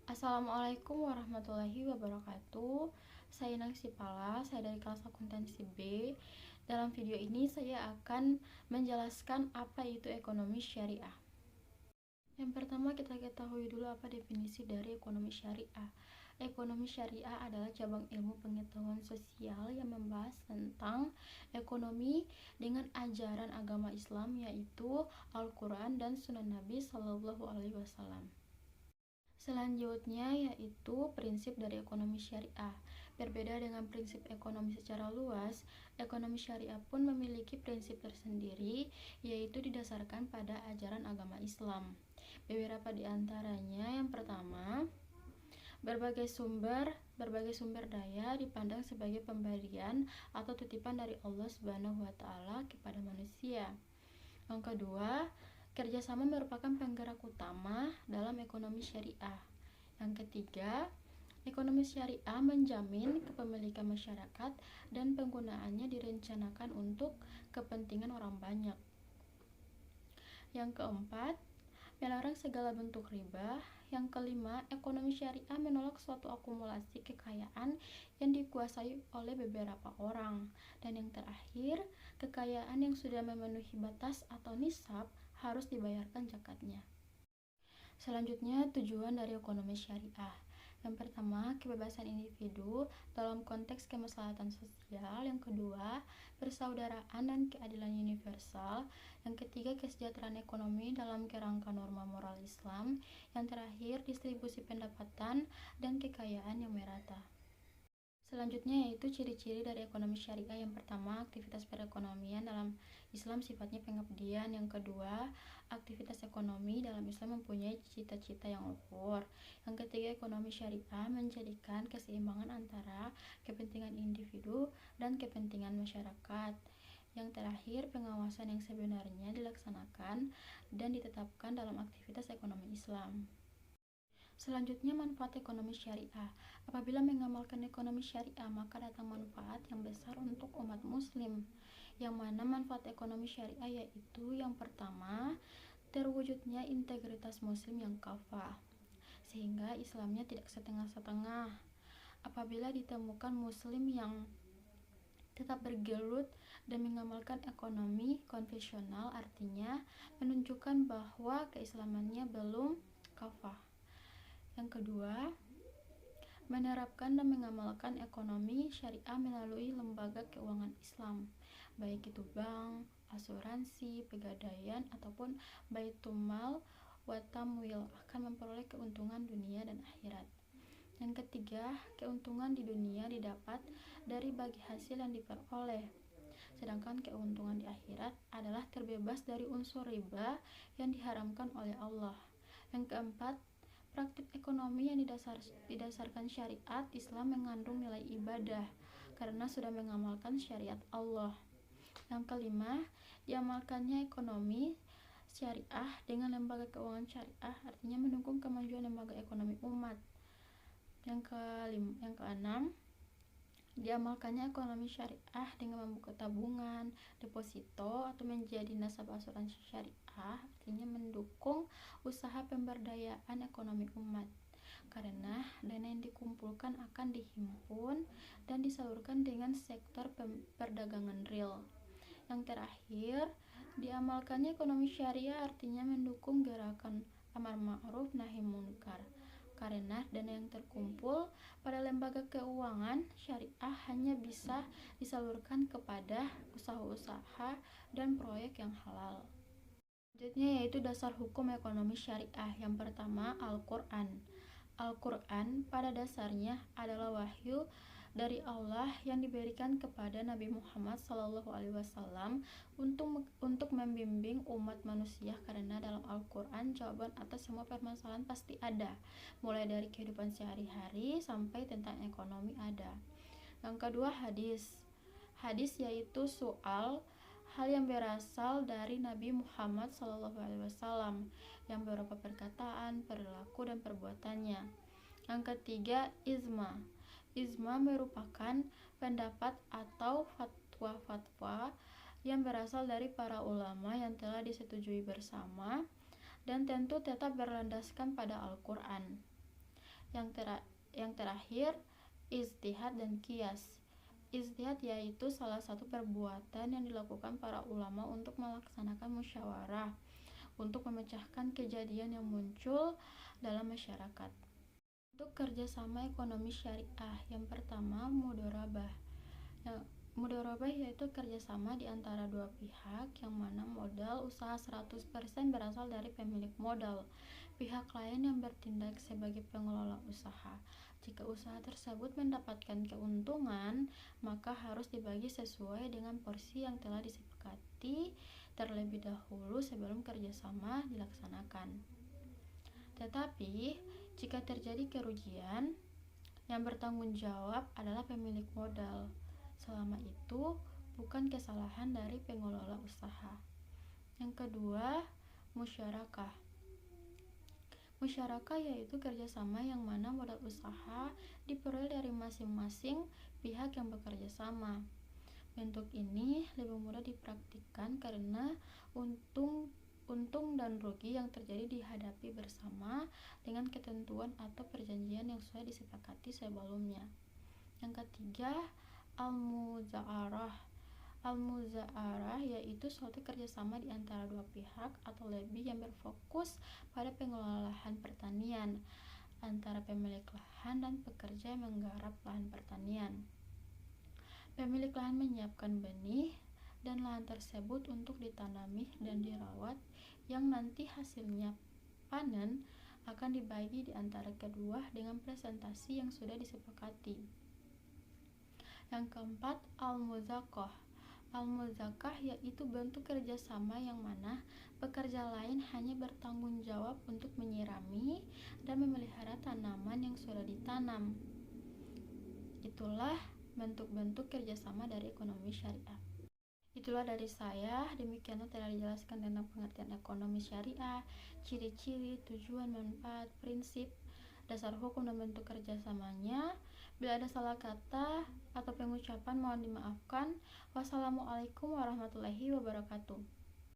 Assalamualaikum warahmatullahi wabarakatuh. Saya Nangsi Pala, saya dari kelas akuntansi B. Dalam video ini saya akan menjelaskan apa itu ekonomi syariah. Yang pertama kita ketahui dulu apa definisi dari ekonomi syariah. Ekonomi syariah adalah cabang ilmu pengetahuan sosial yang membahas tentang ekonomi dengan ajaran agama Islam, yaitu Al-Quran dan Sunan Nabi Shallallahu Alaihi Wasallam. Selanjutnya yaitu prinsip dari ekonomi syariah. Berbeda dengan prinsip ekonomi secara luas, ekonomi syariah pun memiliki prinsip tersendiri, yaitu didasarkan pada ajaran agama Islam. Beberapa di antaranya, yang pertama, berbagai sumber daya dipandang sebagai pemberian atau titipan dari Allah Subhanahu wa taala kepada manusia. Yang kedua, kerjasama merupakan penggerak utama dalam ekonomi syariah. Yang ketiga, ekonomi syariah menjamin kepemilikan masyarakat dan penggunaannya direncanakan untuk kepentingan orang banyak. Yang keempat, melarang segala bentuk riba. Yang kelima, ekonomi syariah menolak suatu akumulasi kekayaan yang dikuasai oleh beberapa orang. Dan yang terakhir, kekayaan yang sudah memenuhi batas atau nisab harus dibayarkan zakatnya. Selanjutnya, tujuan dari ekonomi syariah. Yang pertama, kebebasan individu dalam konteks kemaslahatan sosial. Yang kedua, persaudaraan dan keadilan universal. Yang ketiga, kesejahteraan ekonomi dalam kerangka norma moral Islam. Yang terakhir, distribusi pendapatan dan kekayaan yang merata. Selanjutnya yaitu ciri-ciri dari ekonomi syariah. Yang pertama, aktivitas perekonomian dalam Islam sifatnya pengabdian. Yang kedua, aktivitas ekonomi dalam Islam mempunyai cita-cita yang luhur. Yang ketiga, ekonomi syariah menjadikan keseimbangan antara kepentingan individu dan kepentingan masyarakat. Yang terakhir, pengawasan yang sebenarnya dilaksanakan dan ditetapkan dalam aktivitas ekonomi Islam. Selanjutnya, manfaat ekonomi syariah. Apabila mengamalkan ekonomi syariah, maka datang manfaat yang besar untuk umat muslim. Yang mana manfaat ekonomi syariah yaitu yang pertama, terwujudnya integritas muslim yang kafah, sehingga Islamnya tidak setengah-setengah. Apabila ditemukan muslim yang tetap bergelut dan mengamalkan ekonomi konvensional, artinya menunjukkan bahwa keislamannya belum kafah. Yang kedua, menerapkan dan mengamalkan ekonomi syariah melalui lembaga keuangan Islam, baik itu bank, asuransi, pegadaian, ataupun baitul mal wa tamwil, akan memperoleh keuntungan dunia dan akhirat. Yang ketiga, keuntungan di dunia didapat dari bagi hasil yang diperoleh, sedangkan keuntungan di akhirat adalah terbebas dari unsur riba yang diharamkan oleh Allah. Yang keempat, praktik ekonomi yang didasarkan syariat Islam mengandung nilai ibadah karena sudah mengamalkan syariat Allah. Yang kelima, diamalkannya ekonomi syariah dengan lembaga keuangan syariah, artinya mendukung kemajuan lembaga ekonomi umat. Yang keenam, diamalkannya ekonomi syariah dengan membuka tabungan, deposito, atau menjadi nasabah asuransi syariah, artinya mendukung usaha pemberdayaan ekonomi umat, karena dana yang dikumpulkan akan dihimpun dan disalurkan dengan sektor perdagangan real. Yang terakhir, diamalkannya ekonomi syariah artinya mendukung gerakan amar ma'ruf nahi munkar, karena dana yang terkumpul pada lembaga keuangan syariah hanya bisa disalurkan kepada usaha-usaha dan proyek yang halal. Selanjutnya yaitu dasar hukum ekonomi syariah. Yang pertama, Al-Quran. Al-Quran pada dasarnya adalah wahyu dari Allah yang diberikan kepada Nabi Muhammad SAW untuk membimbing umat manusia, karena dalam Al-Quran jawaban atas semua permasalahan pasti ada, mulai dari kehidupan sehari-hari sampai tentang ekonomi ada. Yang kedua, hadis. Hadis yaitu soal hal yang berasal dari Nabi Muhammad SAW yang berupa perkataan, perilaku, dan perbuatannya. Yang ketiga, ijma. Ijma merupakan pendapat atau fatwa-fatwa yang berasal dari para ulama yang telah disetujui bersama dan tentu tetap berlandaskan pada Al-Quran. Yang terakhir, ijtihad dan qiyas. Ijtihad yaitu salah satu perbuatan yang dilakukan para ulama untuk melaksanakan musyawarah untuk memecahkan kejadian yang muncul dalam masyarakat. Untuk kerjasama ekonomi syariah, yang pertama mudharabah. Mudharabah yaitu kerjasama di antara dua pihak yang mana modal usaha 100% berasal dari pemilik modal, pihak lain yang bertindak sebagai pengelola usaha. Jika usaha tersebut mendapatkan keuntungan, maka harus dibagi sesuai dengan porsi yang telah disepakati terlebih dahulu sebelum kerjasama dilaksanakan. Tetapi, jika terjadi kerugian, yang bertanggung jawab adalah pemilik modal. Selama itu bukan kesalahan dari pengelola usaha. Yang kedua, musyarakah. Musyarakah yaitu kerjasama yang mana modal usaha diperoleh dari masing-masing pihak yang bekerja sama. Bentuk ini lebih mudah dipraktikkan karena untung dan rugi yang terjadi dihadapi bersama dengan ketentuan atau perjanjian yang sudah disepakati sebelumnya. Yang ketiga, al-muza'arah. Al-muza'arah yaitu suatu kerjasama di antara dua pihak atau lebih yang berfokus pada pengelolaan lahan pertanian antara pemilik lahan dan pekerja yang menggarap lahan pertanian. Pemilik lahan menyiapkan benih dan lahan tersebut untuk ditanami dan dirawat, yang nanti hasilnya panen akan dibagi di antara kedua dengan presentasi yang sudah disepakati. Yang keempat, al-muzakah. Al-muzakah yaitu bentuk kerjasama yang mana pekerja lain hanya bertanggung jawab untuk menyirami dan memelihara tanaman yang sudah ditanam. Itulah bentuk-bentuk kerjasama dari ekonomi syariah. Itulah dari saya, demikianlah telah dijelaskan tentang pengertian ekonomi syariah, ciri-ciri, tujuan, manfaat, prinsip, dasar hukum dan bentuk kerjasamanya. Bila ada salah kata atau pengucapan mohon dimaafkan. Wassalamualaikum warahmatullahi wabarakatuh.